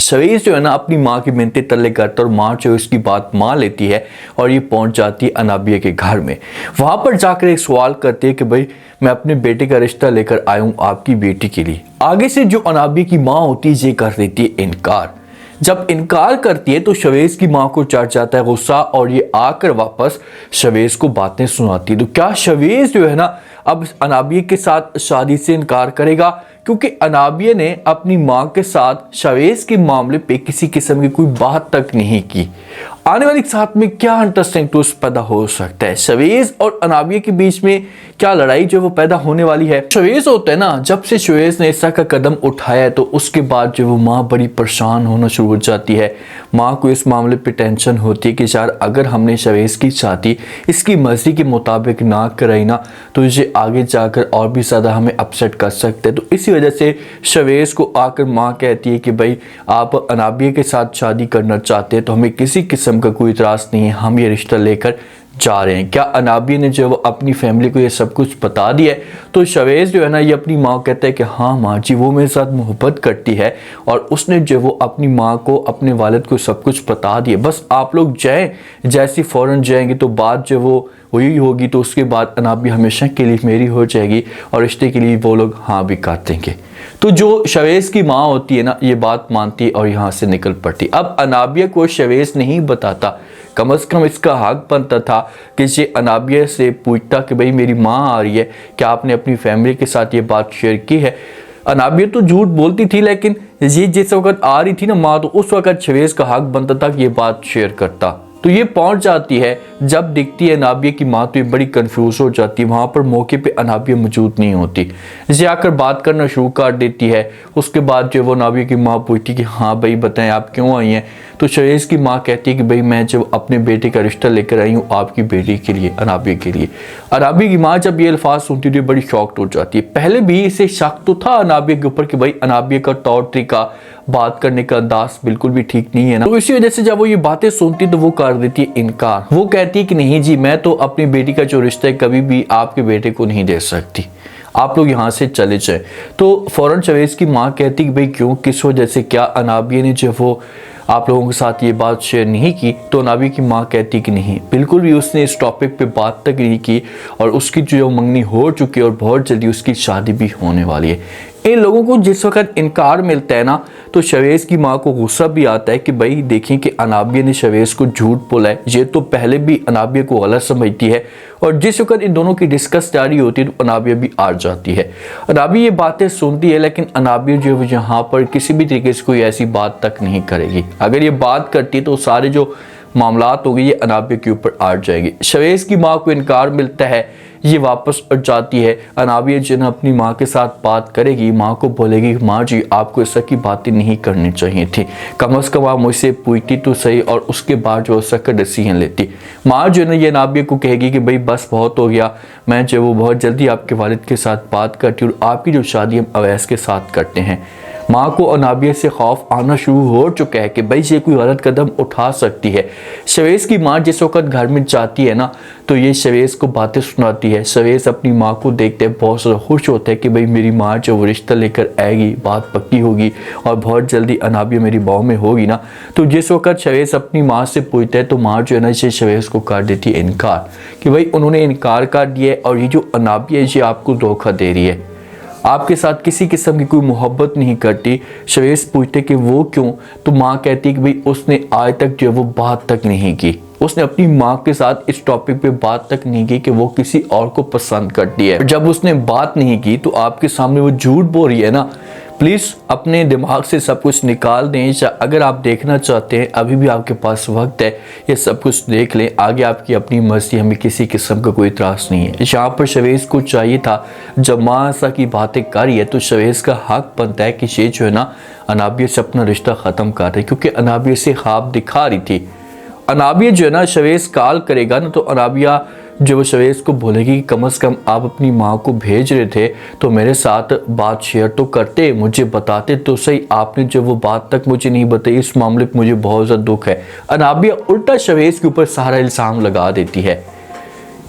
शवेज जो है ना अपनी माँ की मिन्नतें तल्ले करता है और माँ जो उसकी बात मान लेती है और ये पहुंच जाती है अनाबिया के घर में। वहां पर जाकर एक सवाल करती है कि भाई मैं अपने बेटे का रिश्ता लेकर आया हूँ आपकी बेटी के लिए। आगे से जो अनाबिया की माँ होती है ये कर देती है इनकार। जब इनकार करती है तो शवेज की माँ को चढ़ जाता है गुस्सा और ये आकर वापस शवेज को बातें सुनाती है। तो क्या शवेज जो है ना अब अनाबिया के साथ शादी से इनकार करेगा? क्योंकि अनाबिया ने अपनी माँ के साथ शवेज के मामले पे किसी किस्म की कोई बात तक नहीं की। आने वाली साथ में क्या इंटरेस्टिंग ट्विस्ट पैदा हो सकता है? शवेज और अनाबिया के बीच में क्या लड़ाई जो वो पैदा होने वाली है? शवेज होता है ना, जब से शवेज ने ऐसा का कदम उठाया है तो उसके बाद जो वो माँ बड़ी परेशान होना शुरू हो जाती है। माँ को इस मामले पे टेंशन होती है कि यार अगर हमने शवेज की शादी इसकी मर्जी के मुताबिक ना कराई ना तो ये आगे जाकर और भी ज़्यादा हमें अपसेट कर सकते हैं। तो इसी वजह से शवेज को आकर माँ कहती है कि भाई आप अनाबिया के साथ शादी करना चाहते हैं तो हमें किसी किस्म का कोई इतराज़ नहीं है, हम ये रिश्ता लेकर जा रहे हैं। क्या अनाबिया ने जो अपनी फैमिली को ये सब कुछ बता दिया है? तो शवेज जो है ना ये अपनी माँ को कहता है कि हाँ माँ जी वो मेरे साथ मोहब्बत करती है और उसने जो वो अपनी माँ को अपने वालिद को सब कुछ बता दिया, बस आप लोग जाएं। जैसे फ़ौरन जाएंगे तो बात जो वो वही होगी तो उसके बाद अनाबिया हमेशा के लिए मेरी हो जाएगी और रिश्ते के लिए वो लोग हाँ भी कर देंगे। तो जो शवेज की माँ होती है ना ये बात मानती है और यहाँ से निकल पड़ती। अब अनाबिया को शवेज नहीं बताता, कम से कम इसका हक बनता था कि ये अनाबिया से पूछता कि भाई मेरी माँ आ रही है, क्या आपने अपनी फैमिली के साथ ये बात शेयर की है? अनाबिया तो झूठ बोलती थी लेकिन ये जिस वक्त आ रही थी ना माँ तो उस वक्त शवेज का हक बनता था कि ये बात शेयर करता। तो ये पहुंच जाती है, जब दिखती है अनाबिया की माँ तो ये बड़ी कंफ्यूज हो जाती है। वहाँ पर मौके पे अनाबिया मौजूद नहीं होती, इसे आकर बात करना शुरू कर देती है। उसके बाद जो वो अनाबिया की माँ पूछती कि हाँ भाई बताएं आप क्यों आई हैं? तो शवेज की माँ कहती है कि भाई मैं जब अपने बेटे का रिश्ता लेकर आई हूँ आपकी बेटी के लिए, अनाबिया के लिए। अनाबिया की माँ जब ये अल्फाज सुनती थी बड़ी शॉक्ड हो जाती है। पहले भी इसे शक तो था अनाबिया के ऊपर कि भाई अनाबिया का तौर तरीका, बात करने का अंदाज बिल्कुल भी ठीक नहीं है ना। तो इसी वजह से जब वो ये बातें सुनती तो वो कर देती है इनकार। वो कहती है कि नहीं जी मैं तो अपनी बेटी का जो रिश्ता है कभी भी आपके बेटे को नहीं दे सकती, आप लोग यहाँ से चले जाए। तो फौरन शवेज की माँ कहती कि भाई क्यों, किस वजह से? क्या अनाबिया ने जो वो आप लोगों के साथ ये बात शेयर नहीं की? तो अनाबिया की माँ कहती कि नहीं, बिल्कुल भी उसने इस टॉपिक पे बात तक नहीं की और उसकी जो मंगनी हो चुकी है और बहुत जल्दी उसकी शादी भी होने वाली है। इन लोगों को जिस वक्त इनकार मिलता है ना तो शवेज की माँ को गुस्सा भी आता है कि भाई देखें कि अनाबिया ने शवेज को झूठ बोला है। ये तो पहले भी अनाबिया को गलत समझती है और जिस वक्त इन दोनों की डिस्कस जारी होती है तो अनाबिया भी आ जाती है। अनाबिया ये बातें सुनती है लेकिन अनाबिया जो है यहाँ पर किसी भी तरीके से कोई ऐसी बात तक नहीं करेगी। अगर ये बात करती है तो सारे जो मामलात हो गए ये अनाबिया के ऊपर आ जाएगी। शवेज की माँ को इनकार मिलता है, ये वापस जाती है। अनाबिया जो है अपनी माँ के साथ बात करेगी, माँ को बोलेगी माँ जी आपको ऐसा की बातें नहीं करनी चाहिए थी, कम से कम आप मुझसे पूछती तो सही और उसके बाद जो ऐसा का डिसीजन लेती। माँ जो है ना ये अनाबिया को कहेगी कि भाई बस बहुत हो गया, मैं जो वो बहुत जल्दी आपके वालिद के साथ बात करती हूँ और आपकी जो शादी हम अवैस के साथ करते हैं। माँ को अनाबिया से खौफ आना शुरू हो चुका है कि भाई ये कोई गलत कदम उठा सकती है। शवेज की माँ जिस वक्त घर में जाती है ना तो ये शवेज को बातें सुनाती है। शवेज अपनी माँ को देखते बहुत ज़्यादा खुश होता है कि भाई मेरी माँ जो वो रिश्ता लेकर आएगी, बात पक्की होगी और बहुत जल्दी अनाबिया मेरी बहू में होगी ना। तो जिस वक्त शवेज अपनी माँ से पूछता है तो माँ जो है ना इसे शवेज को कर देती है इनकार कि भाई उन्होंने इनकार कर दिया है और ये जो अनाबिया है ये आपको धोखा दे रही है, आपके साथ किसी किस्म की कोई मोहब्बत नहीं करती। शवेज पूछते कि वो क्यों? तो माँ कहती कि भाई उसने आज तक जो वो बात तक नहीं की, उसने अपनी माँ के साथ इस टॉपिक पे बात तक नहीं की कि वो किसी और को पसंद करती है। जब उसने बात नहीं की तो आपके सामने वो झूठ बोल रही है ना। प्लीज़ अपने दिमाग से सब कुछ निकाल दें। अगर आप देखना चाहते हैं अभी भी आपके पास वक्त है, ये सब कुछ देख लें, आगे आपकी अपनी मर्जी, हमें किसी किस्म का कोई इतराज़ नहीं है। यहाँ पर शवेज को चाहिए था जब माँ ऐसा की बातें कर रही है तो शवेज का हक बनता है कि ये जो है ना अनाबिया से अपना रिश्ता ख़त्म कर रही, क्योंकि अनाबिया से ख्वाब दिखा रही थी। अनाबिया जो है ना शवेज कॉल करेगा ना तो अनाबिया जो वो शवेज को बोलेगी कि कम से कम आप अपनी माँ को भेज रहे थे तो मेरे साथ बात शेयर तो करते, मुझे बताते तो सही, आपने जो वो बात तक मुझे नहीं बताई, इस मामले पर मुझे बहुत ज़्यादा दुख है। अनाबिया उल्टा शवेज के ऊपर सारा इल्ज़ाम लगा देती है।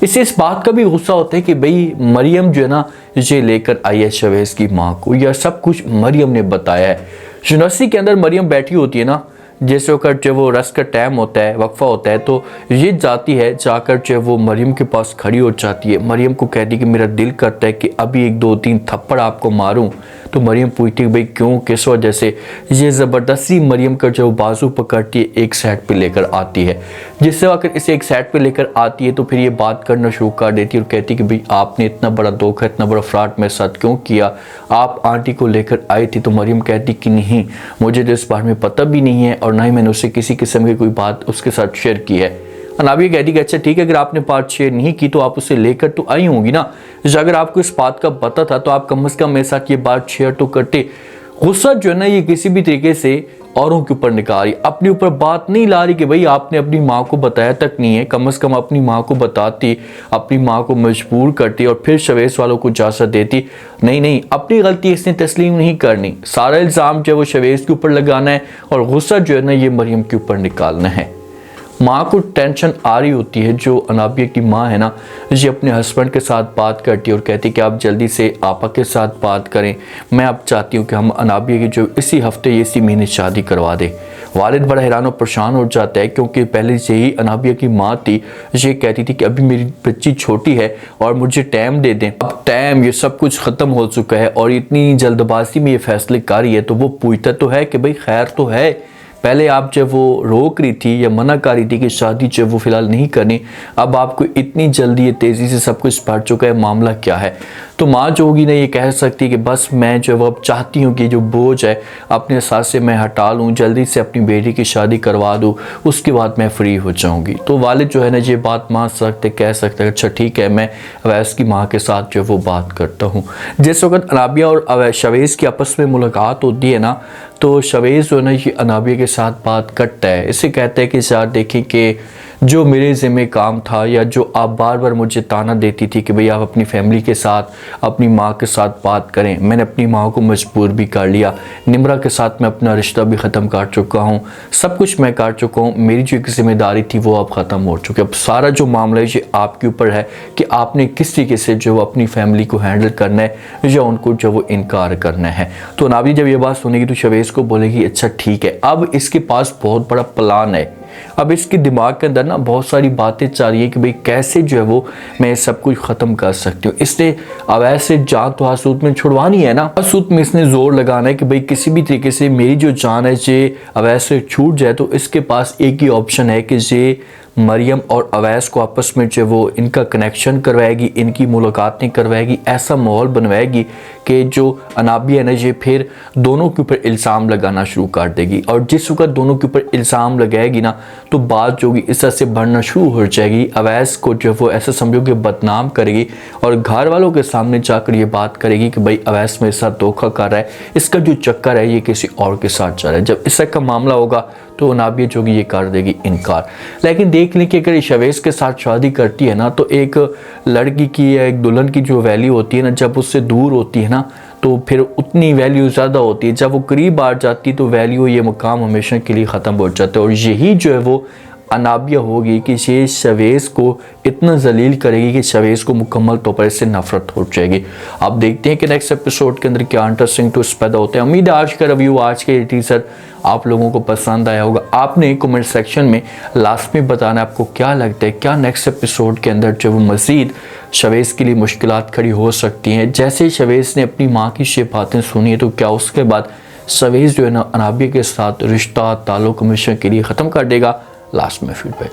इससे इस बात का भी गुस्सा होता है कि भाई मरियम जो है ना ये लेकर आई है शवेज की माँ को, यह सब कुछ मरियम ने बताया है। यूनिवर्सिटी के अंदर मरियम बैठी होती है ना, जैसे होकर जब वो रस का टाइम होता है, वक्फा होता है, तो ये जाती है, जाकर जब वो मरियम के पास खड़ी हो जाती है, मरियम को कहती कि मेरा दिल करता है कि अभी 1-2-3 थप्पड़ आपको मारूं। तो मरियम पूछती है भाई क्यों, किस वजह से। ये ज़बरदस्ती मरियम का जो बाजू पकड़ती है एक साइड पे लेकर आती है, जिससे अगर इसे एक साइड पे लेकर आती है तो फिर ये बात करना शुरू कर देती है और कहती है कि भाई आपने इतना बड़ा धोखा, इतना बड़ा फ्रॉड मेरे साथ क्यों किया, आप आंटी को लेकर आई थी। तो मरियम कहती कि नहीं, मुझे तो इस बारे में पता भी नहीं है और ना ही मैंने उससे किसी किस्म की कोई बात उसके साथ शेयर की है। अनाबिया कहती कि अच्छा ठीक है, अगर आपने बात शेयर नहीं की तो आप उसे लेकर तो आई होंगी ना, अगर आपको इस बात का पता था तो आप कम से कम मेरे साथ ये बात शेयर तो करते। गुस्सा जो है ना ये किसी भी तरीके से औरों के ऊपर निकाल रही, अपने ऊपर बात नहीं ला रही कि भाई आपने अपनी माँ को बताया तक नहीं है, कम से कम अपनी माँ को बताती, अपनी माँ को मजबूर करती और फिर शवेस वालों को इजाज़त देती। नहीं, अपनी गलती इसने तस्लीम नहीं करनी, सारा इल्ज़ाम जो है वो शवेस के ऊपर लगाना है और गुस्सा जो है ना ये मरियम के ऊपर निकालना है। माँ को टेंशन आ रही होती है, जो अनाबिया की माँ है ना, ये अपने हस्बैंड के साथ बात करती है और कहती है कि आप जल्दी से आपा के साथ बात करें, मैं अब चाहती हूँ कि हम अनाबिया की जो इसी हफ्ते इसी महीने शादी करवा दें। वालिद बड़ा हैरान और परेशान हो जाता है, क्योंकि पहले से ही अनाबिया की माँ थी, ये कहती थी कि अभी मेरी बच्ची छोटी है और मुझे टाइम दे दें। अब टाइम ये सब कुछ ख़त्म हो चुका है और इतनी जल्दबाजी में ये फैसले कर रही है, तो वो पूछता तो है कि भाई खैर तो है, पहले आप जब वो रोक रही थी या मना कर रही थी कि शादी जब वो फ़िलहाल नहीं करनी, अब आपको इतनी जल्दी ये तेज़ी से सब कुछ बढ़ चुका है, मामला क्या है। तो माँ जो होगी ना ये कह सकती है कि बस मैं जो वो अब चाहती हूँ कि जो बोझ है अपने साथ से मैं हटा लूँ, जल्दी से अपनी बेटी की शादी करवा दूँ, उसके बाद मैं फ्री हो जाऊँगी। तो वालिद जो है ना ये बात मान सकते, कह सकते हैं अच्छा ठीक है, मैं अवैस की माँ के साथ जो वो बात करता हूँ। जिस वक्त अनाबिया और शवेस की आपस में मुलाकात होती है ना, तो शवेस जो है ना ये अनाबिया के साथ बात करता है, इसे कहता है कि यार देखें कि जो मेरे ज़िम्मे काम था या जो आप बार बार मुझे ताना देती थी कि भाई आप अपनी फैमिली के साथ, अपनी माँ के साथ बात करें, मैंने अपनी माँ को मजबूर भी कर लिया, निम्रा के साथ मैं अपना रिश्ता भी ख़त्म कर चुका हूँ, सब कुछ मैं कर चुका हूँ, मेरी जो एक ज़िम्मेदारी थी वो अब ख़त्म हो चुकी है। अब सारा जो मामला है ये आपके ऊपर है कि आपने किस तरीके से जो अपनी फैमिली को हैंडल करना है या उनको जो वो इनकार करना है। तो नाबी जब ये बात सुनेगी तो शवेस को बोलेगी अच्छा ठीक है, अब इसके पास बहुत बड़ा प्लान है, अब इसके दिमाग के अंदर ना बहुत सारी बातें चल रही है कि भाई कैसे जो है वो मैं सब कुछ ख़त्म कर सकती हूँ। इसने अवैस से जान तो आसूद में छुड़वानी है ना, आसूद में इसने ज़ोर लगाना है कि भाई किसी भी तरीके से मेरी जो जान है ये अवैस से छूट जाए। तो इसके पास एक ही ऑप्शन है कि ये मरियम और अवैस को आपस में जो वो इनका कनेक्शन करवाएगी, इनकी मुलाकातें करवाएगी, ऐसा माहौल बनवाएगी कि जो अनाबिया है ना ये फिर दोनों के ऊपर इल्ज़ाम लगाना शुरू कर देगी। और जिस वक्त दोनों के ऊपर इल्ज़ाम लगाएगी ना तो बात जो होगी इस तरह से बढ़ना शुरू हो जाएगी। अवैस को जो वो ऐसा समझो कि बदनाम करेगी और घर वालों के सामने जाकर ये बात करेगी कि भाई अवैस मेरे साथ धोखा कर रहा है, इसका जो चक्कर है ये किसी और के साथ चल रहा है। जब इस तरह का मामला होगा तो अनाबिया जो ये कर देगी इनकार। लेकिन देख लें कि अगर शवेस के साथ शादी करती है ना तो एक लड़की की या एक दुल्हन की जो वैल्यू होती है ना, जब उससे दूर होती है ना तो फिर उतनी वैल्यू ज़्यादा होती है, जब वो करीब आ जाती तो वैल्यू ये मुकाम हमेशा के लिए ख़त्म हो जाता है। और यही जो है वो अनाबिया होगी कि ये शवेस को इतना जलील करेगी कि शवेस को मुकम्मल तौर पर इससे नफरत हो जाएगी। आप देखते हैं कि नेक्स्ट एपिसोड के अंदर क्या इंटरेस्टिंग ट्विस्ट पैदा होते हैं। उम्मीद है आज का रिव्यू, आज के टीजर आप लोगों को पसंद आया होगा। आपने कमेंट सेक्शन में लास्ट में बताना आपको क्या लगता है, क्या नेक्स्ट एपिसोड के अंदर जो वो मज़ीद शवेस के लिए मुश्किलात खड़ी हो सकती हैं। जैसे शवेस ने अपनी माँ की ये बातें सुनी है तो क्या उसके बाद शवेस जो है ना अनाबिया के साथ रिश्ता ताल्लुक़ हमेशा के लिए ख़त्म कर देगा। लास्ट में फीडबैक।